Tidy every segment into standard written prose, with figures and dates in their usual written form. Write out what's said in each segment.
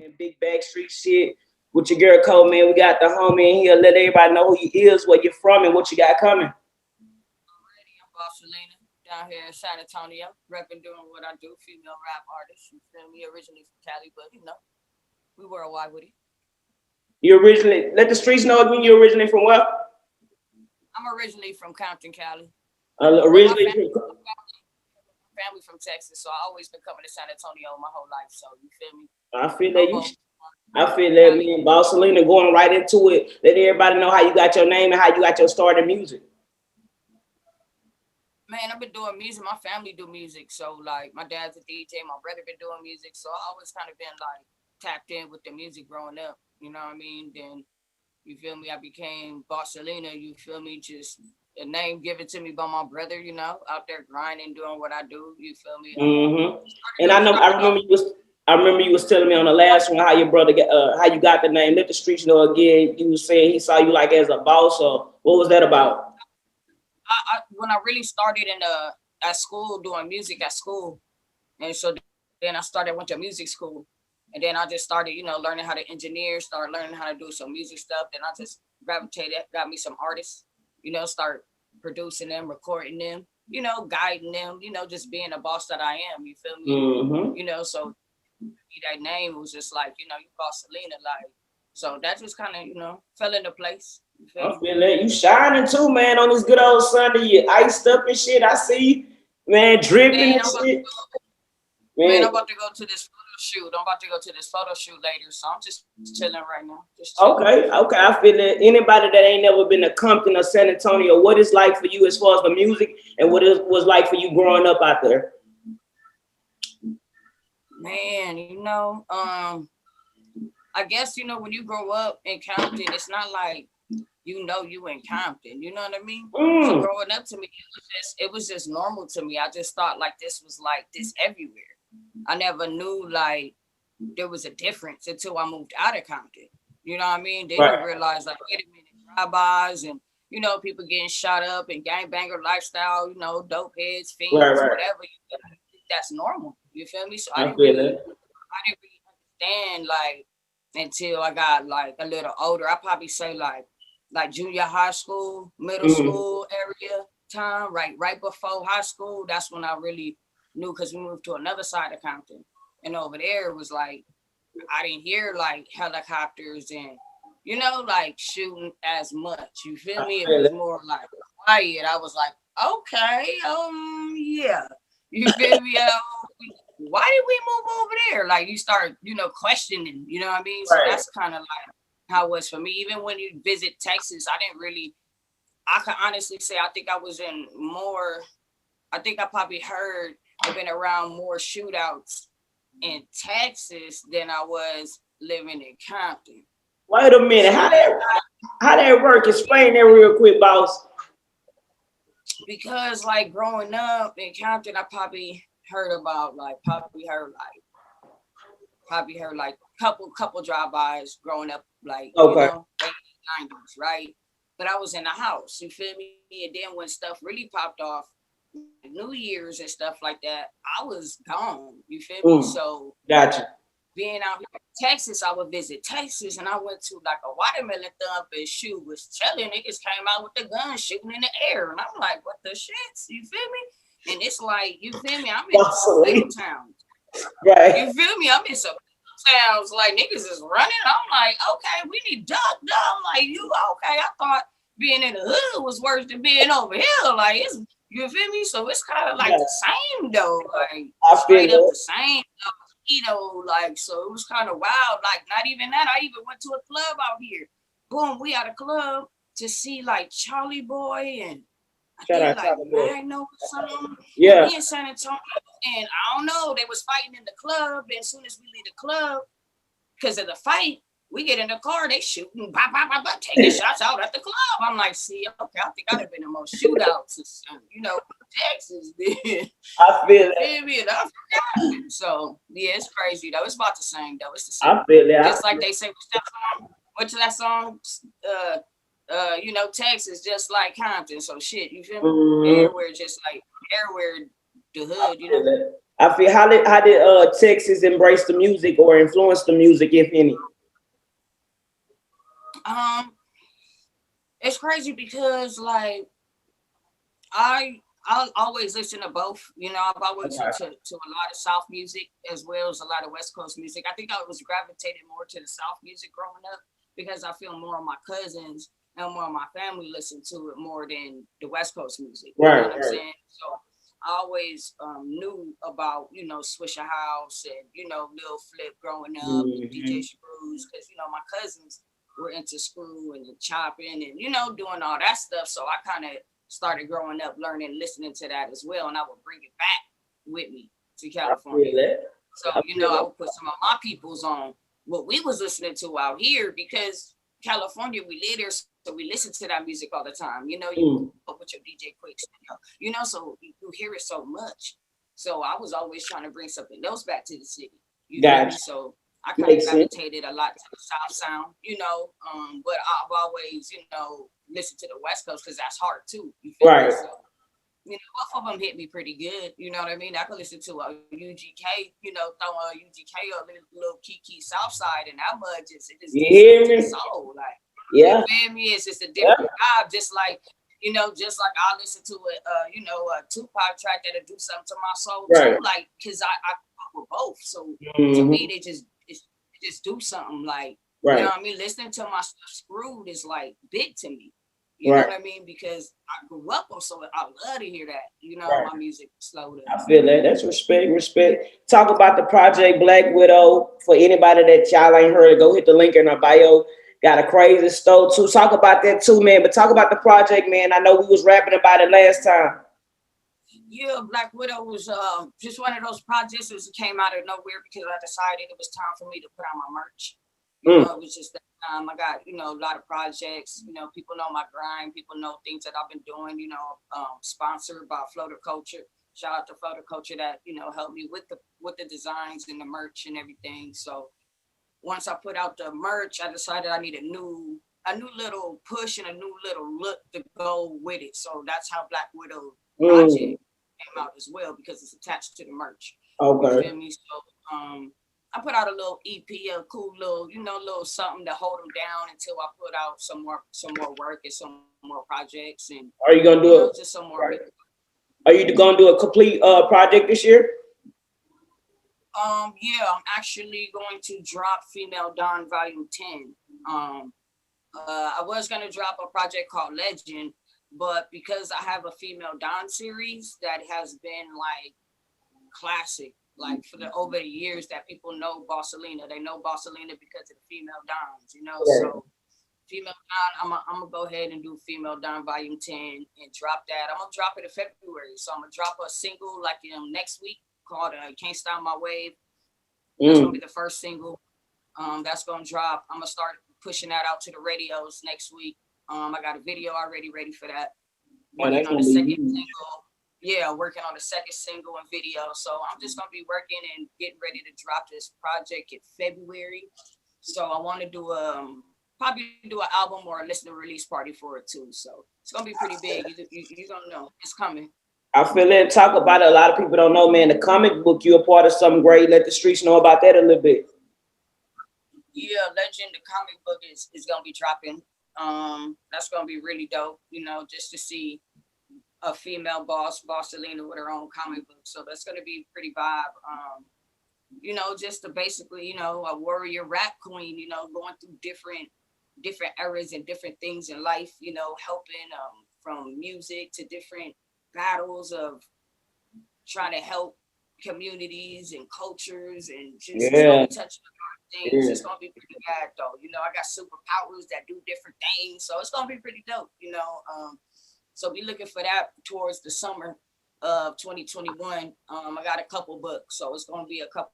man. Big Backstreet shit with your girl Cole, man. We got the homie in here. Let everybody know who you is, where you're from, and what you got coming. Already, I'm Boss Selena down here in San Antonio, repping doing what I do, female rap artist. You feel me? Originally from Cali, but we worldwide with it. You originally let the streets know again. You originally from where? I'm originally from Compton, Cali, but my Originally family, from. family from Texas, so I always been coming to San Antonio my whole life. So you feel me? I feel that you. Bobo, I feel that Cali. me and Boss Selena going right into it. Let everybody know how you got your name and how you got your start in music. Man, I've been doing music. My family do music, so like my dad's a DJ. My brother been doing music, so I always kind of been like tapped in with the music growing up. You know what I mean? Then you feel me? I became Barcelona. You feel me? Just a name given to me by my brother. Out there grinding, doing what I do. You feel me? And I know I Started remember off. you was. I remember you was telling me on the last one how your brother got, how you got the name. Let the streets know again. You was saying he saw you like as a boss, or what was that about? When I really started in at school doing music at school, and so then I started went to music school, and then I just started learning how to engineer, started learning how to do some music stuff. Then I just gravitated, got me some artists, start producing them, recording them, guiding them, just being a boss that I am. You feel me? Mm-hmm. So that name was just like you boss Selena, like so that just kind of fell into place. You feel I me? feel that you shining too, man, on this good old Sunday. You iced up and shit. I see you, man, dripping Man, and I'm about to shit. go. Man, Man, I'm about to go to this photo shoot. I'm about to go to this photo shoot later, so I'm just chilling right now. Just chilling. okay. I feel that anybody that ain't never been to Compton or San Antonio, what it's like for you as far as the music and what it was like for you growing up out there. Man, I guess when you grow up in Compton, it's not like you in Compton. You know what I mean? So Mm, growing up to me, it was just normal to me. I just thought like this was like this everywhere. I never knew like there was a difference until I moved out of Compton. You know what I mean? Then you right, realize like, wait a minute, drive-bys and people getting shot up and gangbanger lifestyle, dope heads, fiends, right. whatever. That's normal. You feel me? So I feel that. I didn't really understand like until I got like a little older. I probably say like junior high school, middle Mm, school area time, right before high school. That's when I really knew because we moved to another side of Compton, and over there it was like I didn't hear like helicopters and like shooting as much. You feel I me? It feel was that. more like quiet. I was like, okay, yeah. You feel me? Why did we move over there? Like you start, questioning. You know what I mean? So Right. that's kind of like how it was for me. Even when you visit Texas, I didn't really. I can honestly say I think I was in more. I think I probably heard and been around more shootouts in Texas than I was living in Compton. Wait a minute. So yeah, How that work? Explain that real quick, boss. because like growing up in Compton, I probably heard like couple drive-bys growing up, like Okay. 80s, 90s, right? But I was in the house, you feel me? And then when stuff really popped off, like New Year's and stuff like that, I was gone. You feel me? Mm, So gotcha. being out here in Texas, I would visit Texas and I went to like a watermelon thump and shoot was telling niggas came out with the gun shooting in the air. And I'm like, what the shits? You feel me? And it's like, you feel me? I'm in some little Gasoline. towns. Right. You feel me? I'm in some towns like niggas is running. I'm like, okay, we need duck. I'm like, you okay? I thought being in the hood was worse than being over here. Like it's you feel me? So it's kind of like Yeah. the same though, like I feel straight up that. the same. Like so it was kind of wild. Like not even that. I even went to a club out here. Boom, we at a club to see like Charlie Boy and I Shout think out like Tyler Boy. Magno or something. And Yeah. we in San Antonio, and I don't know, they was fighting in the club. And as soon as we leave the club, because of the fight, we get in the car, they shooting, bop, bop, bop, bop, taking shots out at the club. I'm like, see, okay, I think I'd have been in more shootouts, Texas, then. I You feel that. feel me? And I forgot. So yeah, it's crazy though. It's about the same though. It's the I same. feel that. I Just like feel they say, what's that song? Texas just like Compton. So shit, you feel me? that. Everywhere, just like everywhere, the I hood. feel that. I feel how did Texas embrace the music or influence the music, if any? Um, it's crazy because like I'll always listen to both. You know, I've always Okay. listened to a lot of South music as well as a lot of West Coast music. I think I was gravitated more to the South music growing up because I feel more of my cousins and more of my family listen to it more than the West Coast music. You know Right, what I'm right. saying? So I always knew about, Swisher House and, Lil Flip growing up and DJ Hmm. Screws because, my cousins were into screw and chopping and, doing all that stuff. So I kind of started growing up learning, listening to that as well. And I would bring it back with me to I feel California. that. So, I feel I that. would put some of my peoples on what we was listening to out here because California, we live there, so we listen to that music all the time. You Mm, up with your DJ Quicks, so you hear it so much. So I was always trying to bring something else back to the city. You feel me? gotcha. So I kind of Makes sense. gravitated a lot to the South sound, but I've always, listened to the West Coast because that's hard too. You feel me? Right. So both of them hit me pretty good. You know what I mean? I could listen to a UGK, throw a UGK or a little Kiki Southside, and that mud it just You did hear something to the me? soul. Like, you Yeah. feel me? It's just a Yeah. different vibe. Just like I listen to a Tupac track that'll do something to my soul too. Right. Like, cause I fuck with both. So to me, Hmm. they just do something. Like, you know Right. what I mean? Listening to my stuff screwed is like big to me. You know Right. what I mean? Because I grew up on, so I love to hear that. Right. My music slowed up. I feel that. That's respect. Respect. Talk about the project Black Widow. For anybody that y'all ain't heard, go hit the link in our bio. Got a crazy stove too. Talk about that too, man. But talk about the project, man. I know we was rapping about it last time. Yeah, Black Widow was just one of those projects that came out of nowhere because I decided it was time for me to put out my merch. Mm. It was just that I got, a lot of projects. People know my grind. People know things that I've been doing, sponsored by Floater Culture. Shout out to Floater Culture that, helped me with the designs and the merch and everything. So once I put out the merch, I decided I need a new little push and a new little look to go with it. So that's how Black Widow Mm. project came out as well because it's attached to the merch. You Okay. feel me? So I put out a little EP, a cool little, little something to hold them down until I put out some more work and some more projects and Are you gonna do it? just some more. Right. Are you gonna do a complete project this year? Yeah, I'm actually going to drop Female Dawn Volume 10. Um, I was gonna drop a project called Legend, but because I have a Female Dawn series that has been like classic, like for the over the years that people know Bossalina. They know Bossalina because of the Female Dons, Right. So Female Don, I'm gonna go ahead and do Female Don Volume 10 and drop that. I'm gonna drop it in February. So I'm gonna drop a single like next week called Can't Stop My Wave. That's gonna Mm. be the first single. That's gonna drop. I'm gonna start pushing that out to the radios next week. I got a video already ready for that. Man, Working that's on the gonna be second huge. single. Yeah, working on the second single and video. So I'm just gonna be working and getting ready to drop this project in February. So I want to do probably do an album or a listener release party for it too. So it's gonna be pretty big. You gonna know it's coming. I feel it. Talk about it. A lot of people don't know, man. The comic book, you're a part of something great. Let the streets know about that a little bit. Yeah, Legend, the comic book is gonna be dropping. That's gonna be really dope. Just to see a female boss Selena with her own comic book. So that's gonna be pretty vibe. Just to basically, a warrior rap queen, going through different eras and different things in life, helping from music to different battles of trying to help communities and cultures and just Yeah. slowly touching things. Yeah. It's gonna be pretty bad though. I got superpowers that do different things, so it's gonna be pretty dope. So be looking for that towards the summer of 2021. I got a couple books, so it's gonna be a couple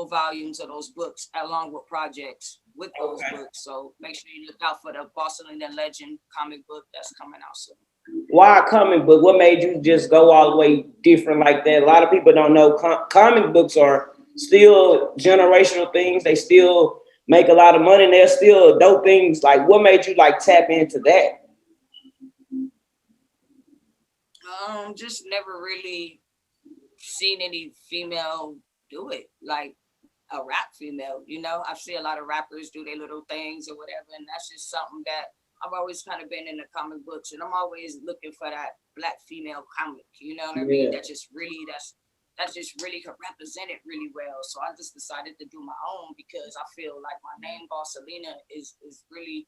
volumes of those books along with projects with those Okay. books. So make sure you look out for the Boston and the Legend comic book that's coming out soon. Why a comic book? What made you just go all the way different like that? A lot of people don't know comic books are still generational things. They still make a lot of money. And they're still dope things. Like, what made you like tap into that? Just never really seen any female do it, like a rap female. You know, I've seen a lot of rappers do their little things or whatever, and that's just something that I've always kind of been in the comic books, and I'm always looking for that black female comic. You know what I mean? Yeah. That just really could represent it really well. So I just decided to do my own because I feel like my name, Bossalina, is really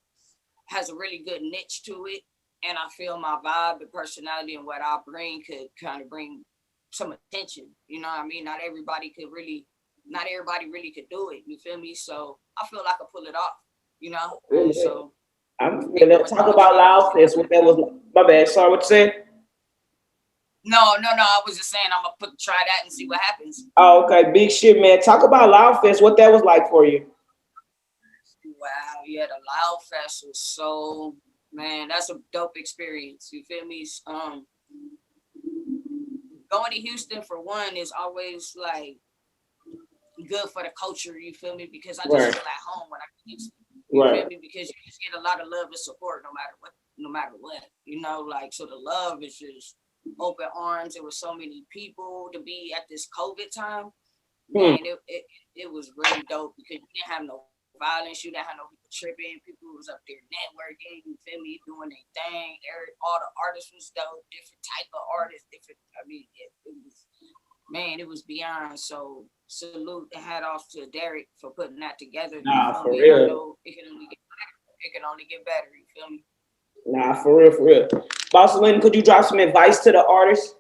has a really good niche to it, and I feel my vibe, the personality, and what I bring could kind of bring some attention. You know what I mean? Not everybody really could do it. You feel me? So I feel like I could pull it off. You know, and Yeah. so I'm people gonna was talk telling about me, Loud Fest. What that was? My bad. Sorry, what you said? no. I was just saying I'm gonna try that and see what happens. Oh, okay. Big shit, man. Talk about Loud Fest. What that was like for you? Wow, yeah, the Loud Fest was so, man, that's a dope experience. You feel me? Going to Houston for one is always like good for the culture. You feel me? Because I just Right. feel at home when I get Houston. You feel Right. me? Because you just get a lot of love and support no matter what. No matter what, you know, like so the love is just open arms. There was so many people to be at this COVID time. Hmm. Man, it was really dope because you didn't have no violence, you didn't have no people tripping, people was up there networking, you feel me, doing their thing. All the artists was dope, different type of artists, different. I mean, it was, man, it was beyond. So salute and hat off to Derek for putting that together. You Nah, feel for me? And I real. know it can only get better. It can only get better. You feel me? Nah, for real, for real. Bossalina, could you drop some advice to the artists?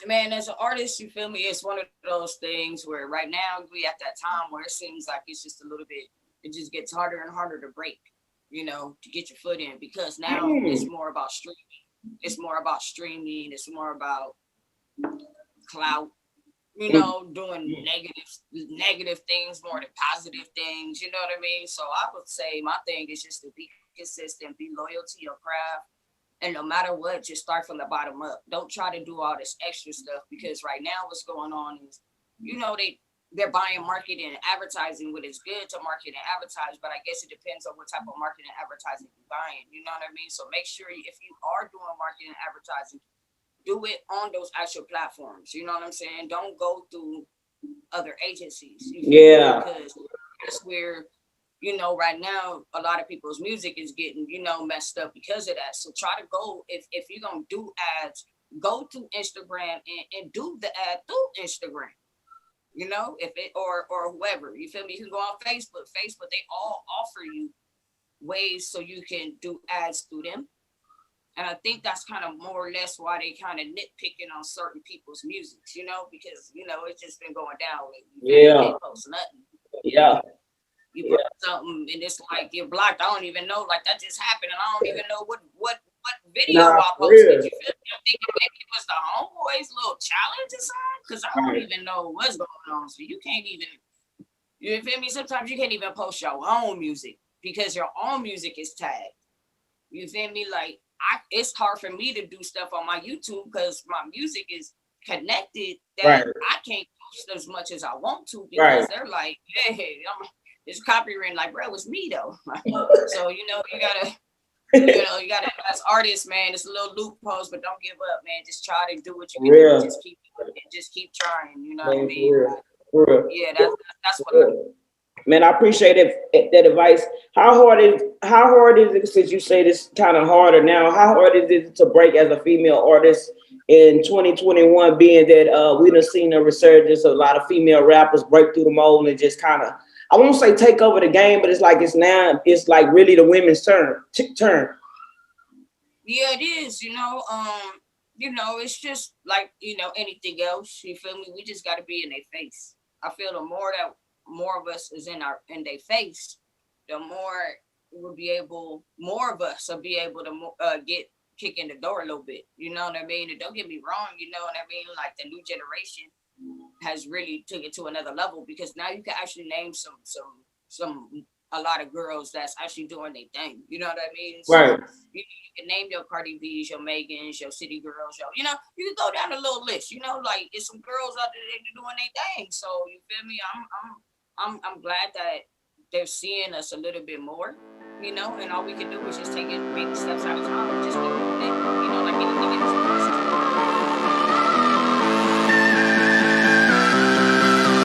Man, as an artist, you feel me? It's one of those things where right now we at that time where it seems like it's just a little bit, it just gets harder and harder to break, you know, to get your foot in because now it's Hmm. more about streaming. It's more about streaming. It's more about clout, you know, doing negative things more than positive things. You know what I mean? So I would say my thing is just to be consistent, be loyal to your craft, and no matter what, just start from the bottom up. Don't try to do all this extra stuff because right now what's going on is, you know, they're buying marketing and advertising, what is good to market and advertise, but I guess it depends on what type of marketing and advertising you're buying. You know what I mean? So make sure if you are doing marketing and advertising, do it on those actual platforms. You know what I'm saying? Don't go through other agencies. You feel me? Yeah. Because that's where, you know, right now a lot of people's music is getting, you know, messed up because of that. So try to go if you're gonna do ads, go to Instagram and do the ad through Instagram. You know, if it or whoever, you feel me? You can go on Facebook. Facebook, they all offer you ways so you can do ads through them. And I think that's kind of more or less why they kind of nitpicking on certain people's musics, you know, because you know it's just been going down lately. You feel me? You Yeah. can't post nothing. You feel Yeah. me? You put something and it's like you're blocked. I don't even know, like that just happened, and I don't even know what video Nah, I for posted. real. You feel me? I'm thinking maybe it was the homeboys little challenge or something, because I don't Right. even know what's going on. So you can't even, you feel me? Sometimes you can't even post your own music because your own music is tagged. You feel me? Like it's hard for me to do stuff on my YouTube because my music is connected that Right. I can't post as much as I want to Right. because they're like, hey, it's copyright. Like, bro, it's me though. So you gotta as artists, man. It's a little loopholes, but don't give up, man. Just try to do what you For can do. real. Just keep trying. You know what I Man, mean? for real. For real. Yeah, that's For what I. real. Man, I appreciate that advice. How hard is it since you say this kind of harder now? How hard is it to break as a female artist in 2021, being that we done seen a resurgence of a lot of female rappers break through the mold and just kind of, I won't say take over the game, but it's like really the women's turn. Yeah, it is. It's just like anything else. You feel me? We just got to be in their face. I feel the more that more of us is in their face, the more more of us will be able to get kick in the door a little bit. You know what I mean? And don't get me wrong. You know what I mean? Like the new generation has really took it to another level because now you can actually name some a lot of girls that's actually doing their thing. You know what I mean? Right. So you can name your Cardi B's, your Megans, your City Girls, you can go down a little list. Like it's some girls out there that are doing their thing. So you feel me? I'm glad that they're seeing us a little bit more. And all we can do is just take it baby steps at a time. Just keep doing it. Like anything else.